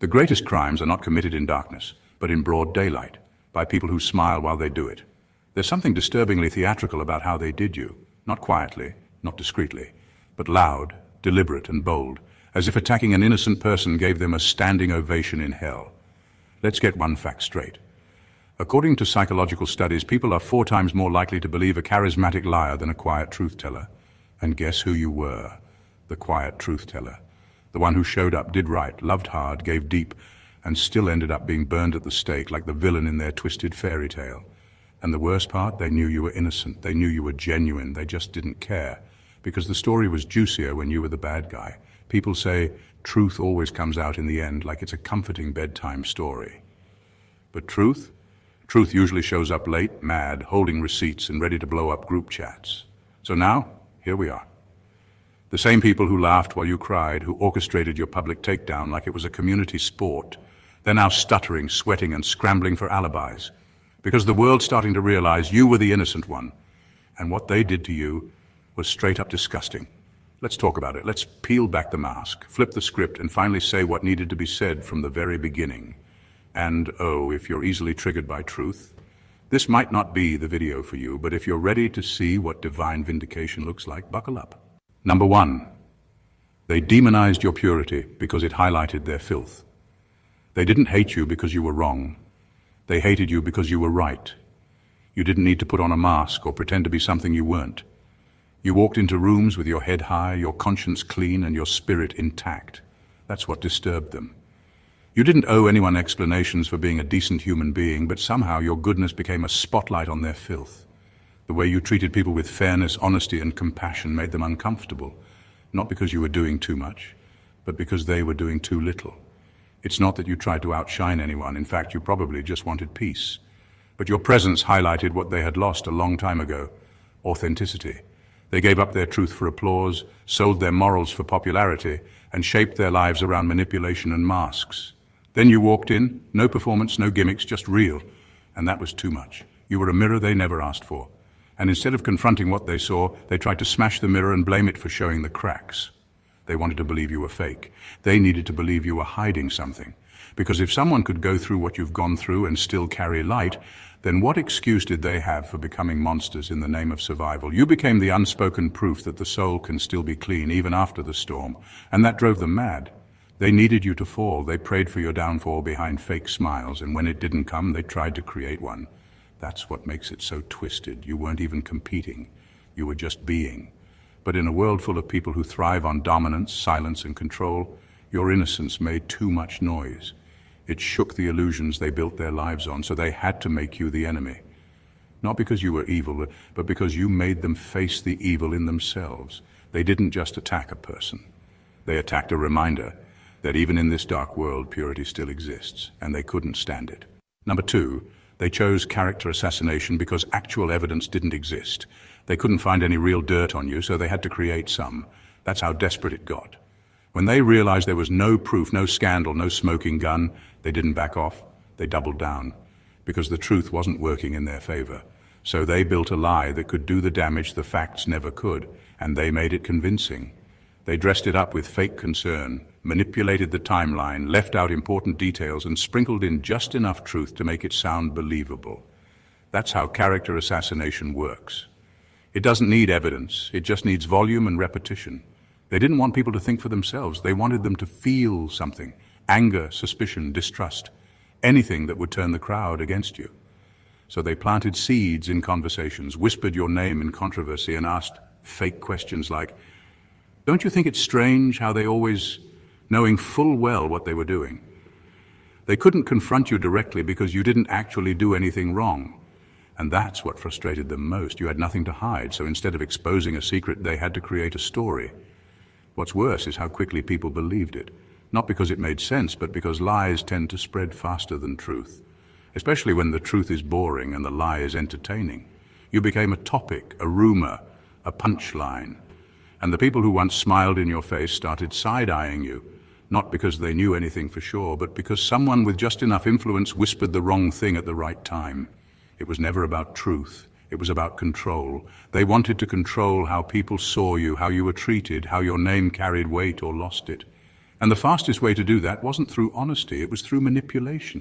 The greatest crimes are not committed in darkness, but in broad daylight, by people who smile while they do it. There's something disturbingly theatrical about how they did you, not quietly, not discreetly, but loud, deliberate and bold, as if attacking an innocent person gave them a standing ovation in hell. Let's get one fact straight. According to psychological studies, people are 4 times more likely to believe a charismatic liar than a quiet truth-teller. And guess who you were? The quiet truth-teller. The one who showed up, did right, loved hard, gave deep, and still ended up being burned at the stake like the villain in their twisted fairy tale. And the worst part, they knew you were innocent, they knew you were genuine, they just didn't care. Because the story was juicier when you were the bad guy. People say truth always comes out in the end, like it's a comforting bedtime story. But truth? Truth usually shows up late, mad, holding receipts and ready to blow up group chats. So now, here we are. The same people who laughed while you cried, who orchestrated your public takedown like it was a community sport, they're now stuttering, sweating and scrambling for alibis. Because the world's starting to realize you were the innocent one. And what they did to you was straight up disgusting. Let's talk about it. Let's peel back the mask, flip the script, and finally say what needed to be said from the very beginning. And oh, if you're easily triggered by truth, this might not be the video for you, but if you're ready to see what divine vindication looks like, buckle up. Number 1, they demonized your purity because it highlighted their filth. They didn't hate you because you were wrong. They hated you because you were right. You didn't need to put on a mask or pretend to be something you weren't. You walked into rooms with your head high, your conscience clean, and your spirit intact. That's what disturbed them. You didn't owe anyone explanations for being a decent human being, but somehow your goodness became a spotlight on their filth. The way you treated people with fairness, honesty, and compassion made them uncomfortable, not because you were doing too much, but because they were doing too little. It's not that you tried to outshine anyone. In fact, you probably just wanted peace. But your presence highlighted what they had lost a long time ago: authenticity. They gave up their truth for applause, sold their morals for popularity, and shaped their lives around manipulation and masks. Then you walked in, no performance, no gimmicks, just real. And that was too much. You were a mirror they never asked for. And instead of confronting what they saw, they tried to smash the mirror and blame it for showing the cracks. They wanted to believe you were fake. They needed to believe you were hiding something. Because if someone could go through what you've gone through and still carry light, then what excuse did they have for becoming monsters in the name of survival? You became the unspoken proof that the soul can still be clean even after the storm, and that drove them mad. They needed you to fall. They prayed for your downfall behind fake smiles, and when it didn't come, they tried to create one. That's what makes it so twisted. You weren't even competing. You were just being. But in a world full of people who thrive on dominance, silence, and control, your innocence made too much noise. It shook the illusions they built their lives on, so they had to make you the enemy. Not because you were evil, but because you made them face the evil in themselves. They didn't just attack a person. They attacked a reminder that even in this dark world, purity still exists, and they couldn't stand it. Number 2, they chose character assassination because actual evidence didn't exist. They couldn't find any real dirt on you, so they had to create some. That's how desperate it got. When they realized there was no proof, no scandal, no smoking gun, they didn't back off. They doubled down, because the truth wasn't working in their favor. So they built a lie that could do the damage the facts never could, and they made it convincing. They dressed it up with fake concern, manipulated the timeline, left out important details, and sprinkled in just enough truth to make it sound believable. That's how character assassination works. It doesn't need evidence. It just needs volume and repetition. They didn't want people to think for themselves. They wanted them to feel something: anger, suspicion, distrust, anything that would turn the crowd against you. So they planted seeds in conversations, whispered your name in controversy, and asked fake questions like, "Don't you think it's strange how they always," knowing full well what they were doing? They couldn't confront you directly because you didn't actually do anything wrong. And that's what frustrated them most. You had nothing to hide, so instead of exposing a secret, they had to create a story. What's worse is how quickly people believed it. Not because it made sense, but because lies tend to spread faster than truth. Especially when the truth is boring and the lie is entertaining. You became a topic, a rumor, a punchline. And the people who once smiled in your face started side-eyeing you, not because they knew anything for sure, but because someone with just enough influence whispered the wrong thing at the right time. It was never about truth. It was about control. They wanted to control how people saw you, how you were treated, how your name carried weight or lost it. And the fastest way to do that wasn't through honesty, it was through manipulation.